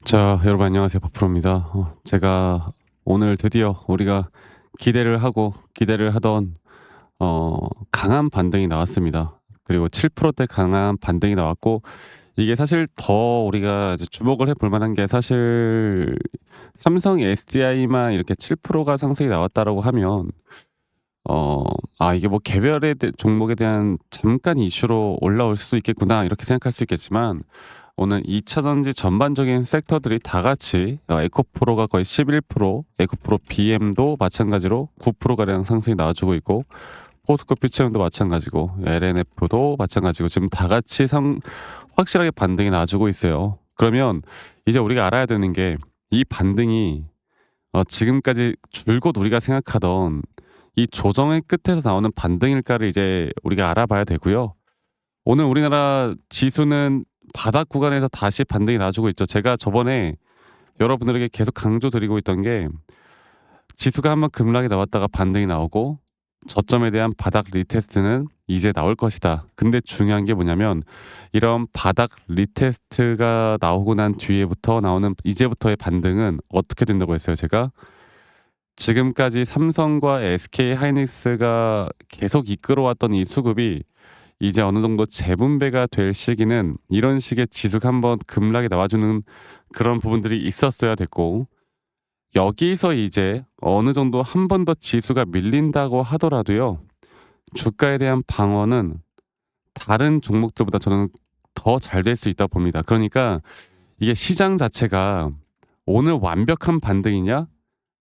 자, 여러분 안녕하세요. 박프로입니다. 제가 오늘 드디어 우리가 기대를 하고 기대를 하던 강한 반등이 나왔습니다. 그리고 7%대 강한 반등이 나왔고, 이게 사실 더 우리가 이제 주목을 해볼 만한 게, 사실 삼성 SDI만 이렇게 7%가 상승이 나왔다라고 하면 이게 뭐 개별의 종목에 대한 잠깐 이슈로 올라올 수도 있겠구나, 이렇게 생각할 수 있겠지만, 오늘 2차 전지 전반적인 섹터들이 다 같이 에코프로가 거의 11%, 에코프로 BM도 마찬가지로 9%가량 상승이 나와주고 있고, 포스코 피처형도 마찬가지고, LNF도 마찬가지고, 지금 다 같이 확실하게 반등이 나와주고 있어요. 그러면 이제 우리가 알아야 되는 게, 이 반등이 지금까지 줄곧 우리가 생각하던 이 조정의 끝에서 나오는 반등일까를 이제 우리가 알아봐야 되고요. 오늘 우리나라 지수는 바닥 구간에서 다시 반등이 나와주고 있죠. 제가 저번에 여러분들에게 계속 강조드리고 있던 게, 지수가 한번 급락이 나왔다가 반등이 나오고 저점에 대한 바닥 리테스트는 이제 나올 것이다. 근데 중요한 게 뭐냐면, 이런 바닥 리테스트가 나오고 난 뒤에부터 나오는 이제부터의 반등은 어떻게 된다고 했어요, 제가? 지금까지 삼성과 SK 하이닉스가 계속 이끌어왔던 이 수급이 이제 어느 정도 재분배가 될 시기는, 이런 식의 지수가 한번 급락이 나와주는 그런 부분들이 있었어야 됐고, 여기서 이제 어느 정도 한 번 더 지수가 밀린다고 하더라도요, 주가에 대한 방어는 다른 종목들보다 저는 더 잘 될 수 있다고 봅니다. 그러니까 이게 시장 자체가 오늘 완벽한 반등이냐,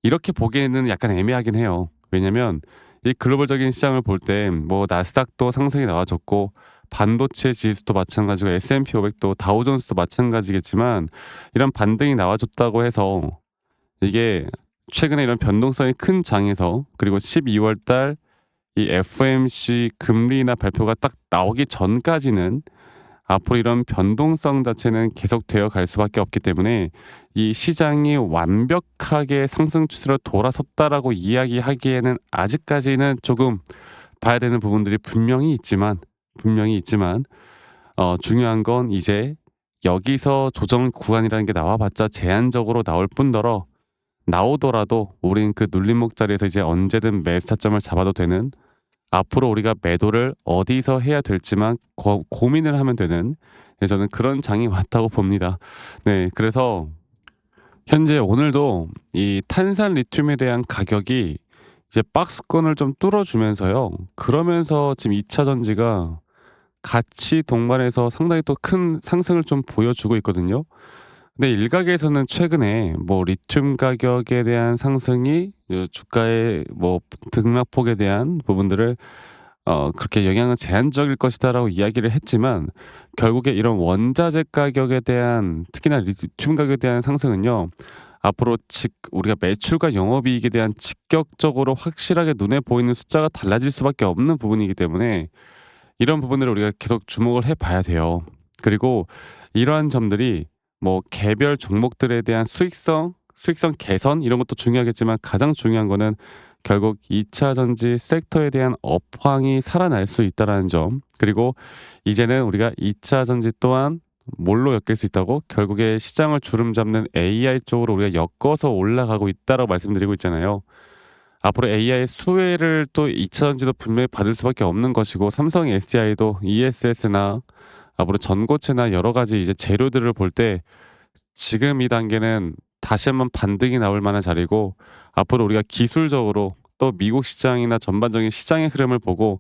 이렇게 보기에는 약간 애매하긴 해요. 왜냐면 이 글로벌적인 시장을 볼 때 뭐 나스닥도 상승이 나와줬고, 반도체 지수도 마찬가지고, S&P 500도, 다우존스도 마찬가지겠지만, 이런 반등이 나와줬다고 해서 이게 최근에 이런 변동성이 큰 장에서, 그리고 12월 달 이 FOMC 금리나 발표가 딱 나오기 전까지는 앞으로 이런 변동성 자체는 계속되어 갈 수밖에 없기 때문에, 이 시장이 완벽하게 상승 추세로 돌아섰다라고 이야기하기에는 아직까지는 조금 봐야 되는 부분들이 분명히 있지만, 중요한 건 이제 여기서 조정 구간이라는 게 나와봤자 제한적으로 나올 뿐더러, 나오더라도 우린 그 눌림목 자리에서 이제 언제든 매수 타점을 잡아도 되는, 앞으로 우리가 매도를 어디서 해야 될지만 고민을 하면 되는, 저는 그런 장이 왔다고 봅니다. 네, 그래서 현재 오늘도 이 탄산 리튬에 대한 가격이 이제 박스권을 좀 뚫어주면서요. 그러면서 지금 2차 전지가 같이 동반해서 상당히 또 큰 상승을 좀 보여주고 있거든요. 근데 일각에서는 최근에 뭐 리튬 가격에 대한 상승이 주가의 뭐 등락폭에 대한 부분들을 그렇게 영향은 제한적일 것이다라고 이야기를 했지만, 결국에 이런 원자재 가격에 대한, 특히나 리튬 가격에 대한 상승은요, 앞으로 우리가 매출과 영업이익에 대한 직격적으로 확실하게 눈에 보이는 숫자가 달라질 수밖에 없는 부분이기 때문에, 이런 부분들을 우리가 계속 주목을 해봐야 돼요. 그리고 이러한 점들이 뭐 개별 종목들에 대한 수익성 개선, 이런 것도 중요하겠지만, 가장 중요한 거는 결국 2차 전지 섹터에 대한 업황이 살아날 수 있다는 점, 그리고 이제는 우리가 2차 전지 또한 뭘로 엮일 수 있다고, 결국에 시장을 주름잡는 AI 쪽으로 우리가 엮어서 올라가고 있다라고 말씀드리고 있잖아요. 앞으로 AI 수혜를 또 2차 전지도 분명히 받을 수밖에 없는 것이고, 삼성 SDI도 ESS나 앞으로 전고체나 여러 가지 이제 재료들을 볼 때, 지금 이 단계는 다시 한번 반등이 나올 만한 자리고, 앞으로 우리가 기술적으로 또 미국 시장이나 전반적인 시장의 흐름을 보고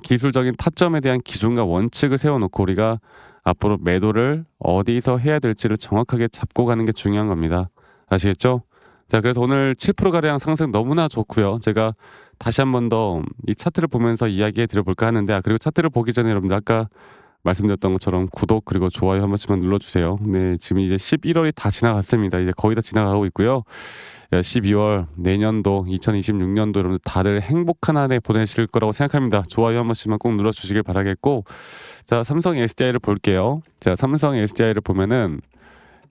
기술적인 타점에 대한 기준과 원칙을 세워놓고, 우리가 앞으로 매도를 어디서 해야 될지를 정확하게 잡고 가는 게 중요한 겁니다. 아시겠죠? 자, 그래서 오늘 7%가량 상승 너무나 좋고요. 제가 다시 한번 더 이 차트를 보면서 이야기해 드려볼까 하는데, 그리고 차트를 보기 전에 여러분들 아까 말씀드렸던 것처럼 구독 그리고 좋아요 한 번씩만 눌러주세요. 네, 지금 이제 11월이 다 지나갔습니다. 이제 거의 다 지나가고 있고요. 12월 내년도 2026년도 여러분들 다들 행복한 한 해 보내실 거라고 생각합니다. 좋아요 한 번씩만 꼭 눌러주시길 바라겠고, 자, 삼성 SDI를 볼게요. 자, 삼성 SDI를 보면은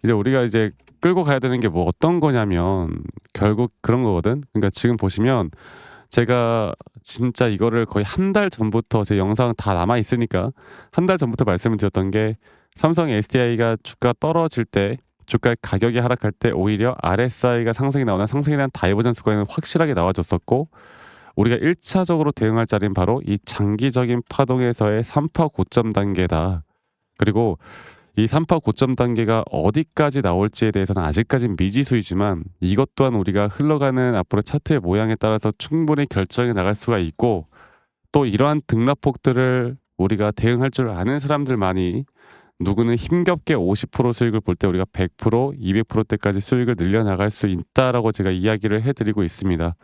이제 우리가 이제 끌고 가야 되는 게 뭐 어떤 거냐면, 결국 그런 거거든. 그러니까 지금 보시면, 제가 진짜 이거를 거의 한 달 전부터, 제 영상 다 남아 있으니까 한 달 전부터 말씀을 드렸던 게, 삼성 SDI가 주가 떨어질 때 주가의 가격이 하락할 때 오히려 RSI가 상승이 나오나 상승에 대한 다이버전스 과잉은 확실하게 나와줬었고, 우리가 1차적으로 대응할 자리는 바로 이 장기적인 파동에서의 3파 고점 단계다. 그리고 이 3파 고점 단계가 어디까지 나올지에 대해서는 아직까진 미지수이지만, 이것 또한 우리가 흘러가는 앞으로 차트의 모양에 따라서 충분히 결정해 나갈 수가 있고, 또 이러한 등락폭들을 우리가 대응할 줄 아는 사람들만이, 누구는 힘겹게 50% 수익을 볼 때 우리가 100%, 200%대까지 수익을 늘려나갈 수 있다라고 제가 이야기를 해드리고 있습니다.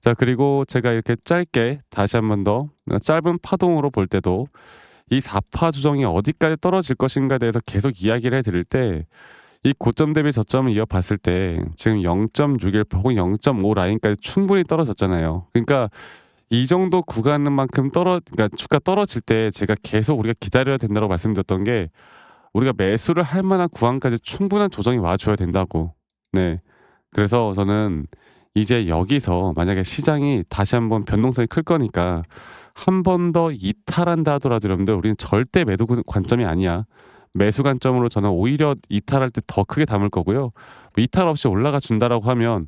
자, 그리고 제가 이렇게 짧게 다시 한 번 더 짧은 파동으로 볼 때도 이 4파 조정이 어디까지 떨어질 것인가에 대해서 계속 이야기를 해드릴 때, 이 고점 대비 저점을 이어봤을 때 지금 0.61 혹은 0.5 라인까지 충분히 떨어졌잖아요. 그러니까 이 정도 구간만큼 그러니까 주가 떨어질 때 제가 계속 우리가 기다려야 된다고 말씀드렸던 게, 우리가 매수를 할 만한 구간까지 충분한 조정이 와줘야 된다고. 네. 그래서 저는 이제 여기서 만약에 시장이 다시 한번 변동성이 클 거니까 한 번 더 이탈한다 하더라도 여러분들, 우리는 절대 매도 관점이 아니야. 매수 관점으로 저는 오히려 이탈할 때 더 크게 담을 거고요. 뭐 이탈 없이 올라가 준다라고 하면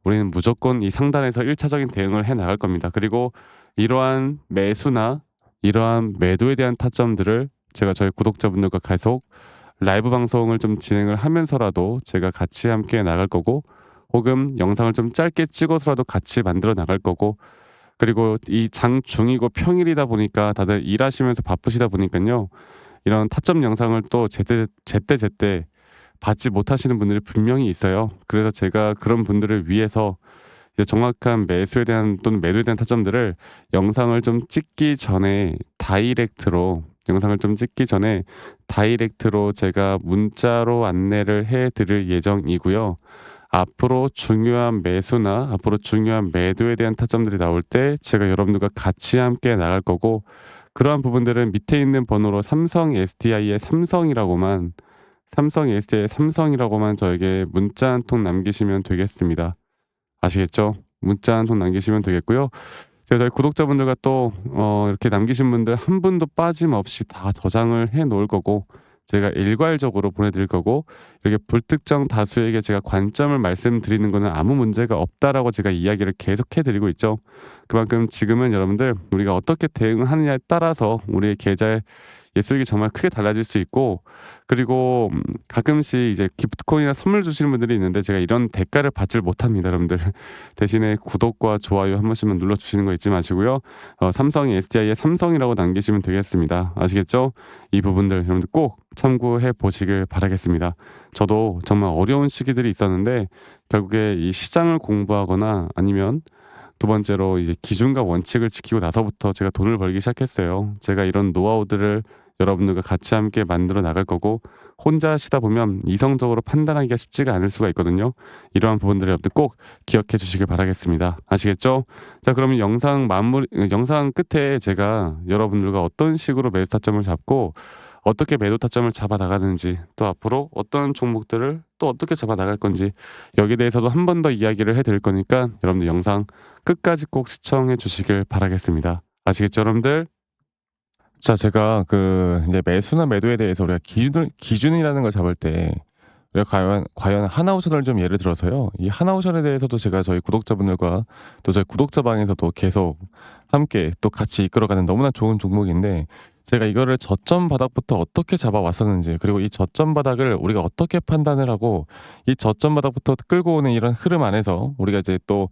우리는 무조건 이 상단에서 1차적인 대응을 해 나갈 겁니다. 그리고 이러한 매수나 이러한 매도에 대한 타점들을 제가 저희 구독자분들과 계속 라이브 방송을 좀 진행을 하면서라도 제가 같이 함께 나갈 거고, 혹은 영상을 좀 짧게 찍어서라도 같이 만들어 나갈 거고, 그리고 이 장중이고 평일이다 보니까 다들 일하시면서 바쁘시다 보니까요, 이런 타점 영상을 또 제때 받지 못하시는 분들이 분명히 있어요. 그래서 제가 그런 분들을 위해서 이제 정확한 매수에 대한 또는 매도에 대한 타점들을 영상을 좀 찍기 전에 다이렉트로 제가 문자로 안내를 해 드릴 예정이고요. 앞으로 중요한 매수나 앞으로 중요한 매도에 대한 타점들이 나올 때 제가 여러분들과 같이 함께 나갈 거고, 그러한 부분들은 밑에 있는 번호로 삼성 SDI의 삼성이라고만 저에게 문자 한 통 남기시면 되겠습니다. 아시겠죠? 문자 한 통 남기시면 되겠고요. 제가 저희 구독자분들과 또 이렇게 남기신 분들 한 분도 빠짐없이 다 저장을 해 놓을 거고, 제가 일괄적으로 보내드릴 거고, 이렇게 불특정 다수에게 제가 관점을 말씀드리는 거는 아무 문제가 없다라고 제가 이야기를 계속 해드리고 있죠. 그만큼 지금은 여러분들 우리가 어떻게 대응하느냐에 따라서 우리의 계좌의 수익이 정말 크게 달라질 수 있고, 그리고 가끔씩 이제 기프트코인이나 선물 주시는 분들이 있는데 제가 이런 대가를 받질 못합니다, 여러분들. 대신에 구독과 좋아요 한 번씩만 눌러주시는 거 잊지 마시고요. 삼성이 SDI의 삼성이라고 남기시면 되겠습니다. 아시겠죠? 이 부분들 여러분들 꼭 참고해 보시길 바라겠습니다. 저도 정말 어려운 시기들이 있었는데, 결국에 이 시장을 공부하거나 아니면 두 번째로 이제 기준과 원칙을 지키고 나서부터 제가 돈을 벌기 시작했어요. 제가 이런 노하우들을 여러분들과 같이 함께 만들어 나갈 거고, 혼자 하시다 보면 이성적으로 판단하기가 쉽지가 않을 수가 있거든요. 이러한 부분들을 여러분들 꼭 기억해 주시길 바라겠습니다. 아시겠죠? 자, 그러면 영상 끝에 제가 여러분들과 어떤 식으로 매수 타점을 잡고 어떻게 매도 타점을 잡아 나가는지, 또 앞으로 어떤 종목들을 또 어떻게 잡아 나갈 건지, 여기에 대해서도 한 번 더 이야기를 해드릴 거니까 여러분들 영상 끝까지 꼭 시청해 주시길 바라겠습니다. 아시겠죠, 여러분들? 자, 제가 이제 매수나 매도에 대해서 우리가 기준이라는 걸 잡을 때, 우리가 과연 하나오션을 좀 예를 들어서요. 이 하나오션에 대해서도 제가 저희 구독자분들과 또 저희 구독자방에서도 계속 함께 또 같이 이끌어가는 너무나 좋은 종목인데, 제가 이거를 저점 바닥부터 어떻게 잡아왔었는지, 그리고 이 저점 바닥을 우리가 어떻게 판단을 하고, 이 저점 바닥부터 끌고 오는 이런 흐름 안에서 우리가 이제 또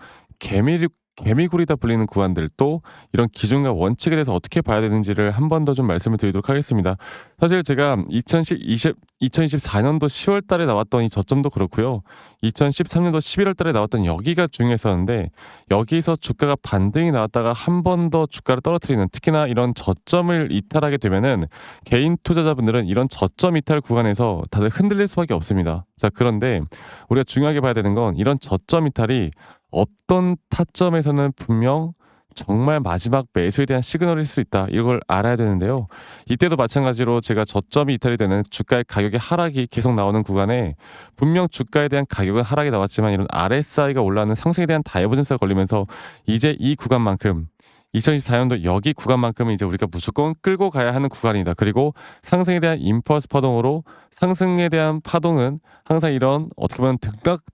개미굴이다 불리는 구간들, 또 이런 기준과 원칙에 대해서 어떻게 봐야 되는지를 한 번 더 좀 말씀을 드리도록 하겠습니다. 사실 제가 2024년도 10월 달에 나왔던 이 저점도 그렇고요. 2013년도 11월 달에 나왔던 여기가 중요했었는데, 여기서 주가가 반등이 나왔다가 한 번 더 주가를 떨어뜨리는, 특히나 이런 저점을 이탈하게 되면은 개인 투자자분들은 이런 저점 이탈 구간에서 다들 흔들릴 수밖에 없습니다. 자, 그런데 우리가 중요하게 봐야 되는 건, 이런 저점 이탈이 어떤 타점에서는 분명 정말 마지막 매수에 대한 시그널일 수 있다, 이걸 알아야 되는데요. 이때도 마찬가지로 제가 저점이 이탈이 되는 주가의 가격의 하락이 계속 나오는 구간에, 분명 주가에 대한 가격은 하락이 나왔지만 이런 RSI가 올라가는 상승에 대한 다이버전스가 걸리면서 이제 이 구간만큼 2024년도 여기 구간만큼은 이제 우리가 무조건 끌고 가야 하는 구간이다. 그리고 상승에 대한 임펄스 파동으로 상승에 대한 파동은 항상 이런 어떻게 보면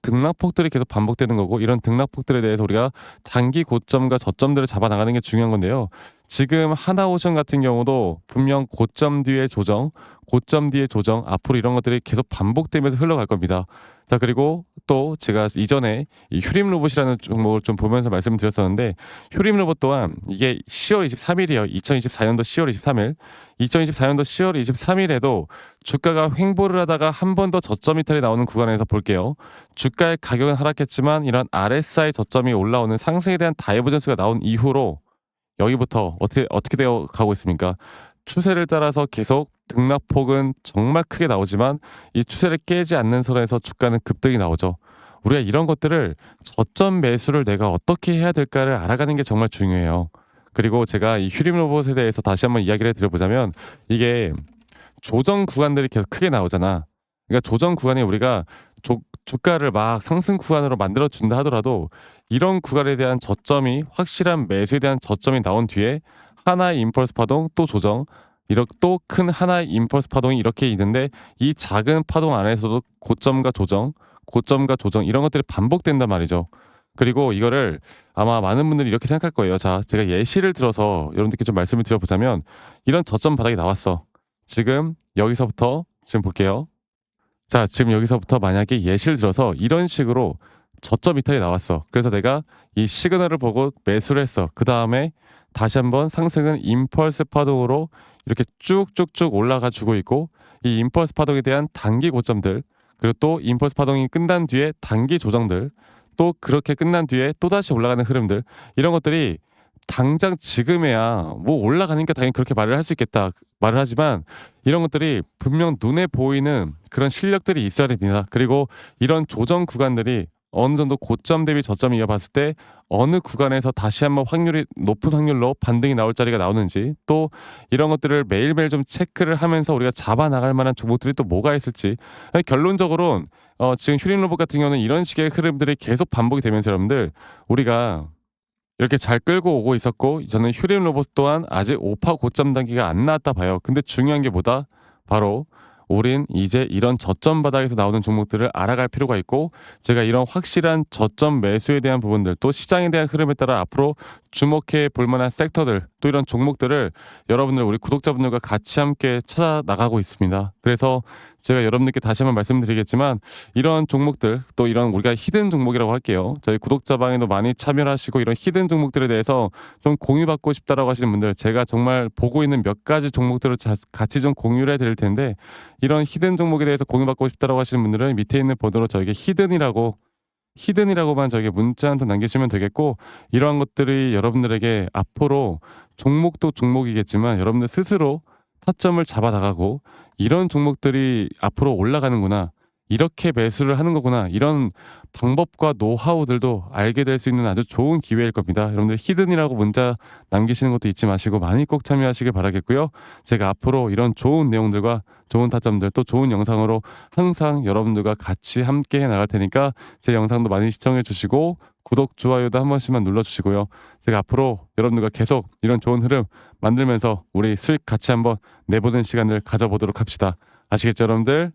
등락폭들이 계속 반복되는 거고, 이런 등락폭들에 대해서 우리가 단기 고점과 저점들을 잡아 나가는 게 중요한 건데요. 지금 하나오션 같은 경우도 분명 고점 뒤에 조정, 고점 뒤에 조정, 앞으로 이런 것들이 계속 반복되면서 흘러갈 겁니다. 자, 그리고 또 제가 이전에 이 휴림 로봇이라는 종목을 좀 보면서 말씀드렸었는데, 휴림 로봇 또한 이게 10월 23일이에요. 2024년도 10월 23일. 2024년도 10월 23일에도 주가가 횡보를 하다가 한 번 더 저점 이탈이 나오는 구간에서 볼게요. 주가의 가격은 하락했지만 이런 RSI 저점이 올라오는 상승에 대한 다이버전스가 나온 이후로 여기부터 어떻게 되어 가고 있습니까? 추세를 따라서 계속 등락폭은 정말 크게 나오지만 이 추세를 깨지 않는 선에서 주가는 급등이 나오죠. 우리가 이런 것들을 저점 매수를 내가 어떻게 해야 될까를 알아가는 게 정말 중요해요. 그리고 제가 이 휴림 로봇에 대해서 다시 한번 이야기를 드려보자면, 이게 조정 구간들이 계속 크게 나오잖아. 그러니까 조정 구간에 우리가 주가를 막 상승 구간으로 만들어 준다 하더라도 이런 구간에 대한 저점이, 확실한 매수에 대한 저점이 나온 뒤에 하나의 임펄스 파동 또 조정, 이렇게 또 큰 하나의 임펄스 파동이 이렇게 있는데, 이 작은 파동 안에서도 고점과 조정, 고점과 조정 이런 것들이 반복된단 말이죠. 그리고 이거를 아마 많은 분들이 이렇게 생각할 거예요. 자, 제가 예시를 들어서 여러분들께 좀 말씀을 드려보자면, 이런 저점 바닥이 나왔어. 지금 여기서부터 지금 볼게요. 자, 지금 여기서부터 만약에 예시를 들어서 이런 식으로 저점 이탈이 나왔어. 그래서 내가 이 시그널을 보고 매수를 했어. 그 다음에 다시 한번 상승은 임펄스 파동으로 이렇게 쭉쭉쭉 올라가 주고 있고, 이 임펄스 파동에 대한 단기 고점들, 그리고 또 임펄스 파동이 끝난 뒤에 단기 조정들, 또 그렇게 끝난 뒤에 또다시 올라가는 흐름들, 이런 것들이 당장 지금에야 뭐 올라가니까 당연히 그렇게 말을 할 수 있겠다 말을 하지만, 이런 것들이 분명 눈에 보이는 그런 실력들이 있어야 됩니다. 그리고 이런 조정 구간들이 어느 정도 고점 대비 저점을 이어봤을 때 어느 구간에서 다시 한번 확률이 높은 확률로 반등이 나올 자리가 나오는지, 또 이런 것들을 매일매일 좀 체크를 하면서 우리가 잡아 나갈 만한 종목들이 또 뭐가 있을지. 결론적으로 지금 휴림 로봇 같은 경우는 이런 식의 흐름들이 계속 반복이 되면서 여러분들, 우리가 이렇게 잘 끌고 오고 있었고, 저는 휴림 로봇 또한 아직 5파 고점 단계가 안 나왔다 봐요. 근데 중요한 게 뭐다? 바로 우린 이제 이런 저점 바닥에서 나오는 종목들을 알아갈 필요가 있고, 제가 이런 확실한 저점 매수에 대한 부분들, 또 시장에 대한 흐름에 따라 앞으로 주목해 볼 만한 섹터들, 또 이런 종목들을 여러분들, 우리 구독자분들과 같이 함께 찾아 나가고 있습니다. 그래서 제가 여러분들께 다시 한번 말씀드리겠지만, 이런 종목들, 또 이런 우리가 히든 종목이라고 할게요. 저희 구독자방에도 많이 참여를 하시고, 이런 히든 종목들에 대해서 좀 공유받고 싶다라고 하시는 분들, 제가 정말 보고 있는 몇 가지 종목들을 같이 좀 공유를 해드릴 텐데, 이런 히든 종목에 대해서 공유받고 싶다라고 하시는 분들은 밑에 있는 번호로 저에게 히든이라고만 저에게 문자 한 통 남기시면 되겠고, 이러한 것들이 여러분들에게 앞으로 종목도 종목이겠지만 여러분들 스스로 타점을 잡아 나가고, 이런 종목들이 앞으로 올라가는구나, 이렇게 매수를 하는 거구나, 이런 방법과 노하우들도 알게 될 수 있는 아주 좋은 기회일 겁니다. 여러분들 히든이라고 문자 남기시는 것도 잊지 마시고 많이 꼭 참여하시길 바라겠고요. 제가 앞으로 이런 좋은 내용들과 좋은 타점들, 또 좋은 영상으로 항상 여러분들과 같이 함께 해 나갈 테니까 제 영상도 많이 시청해 주시고 구독, 좋아요도 한 번씩만 눌러주시고요. 제가 앞으로 여러분들과 계속 이런 좋은 흐름 만들면서 우리 수익 같이 한번 내보는 시간을 가져보도록 합시다. 아시겠죠, 여러분들?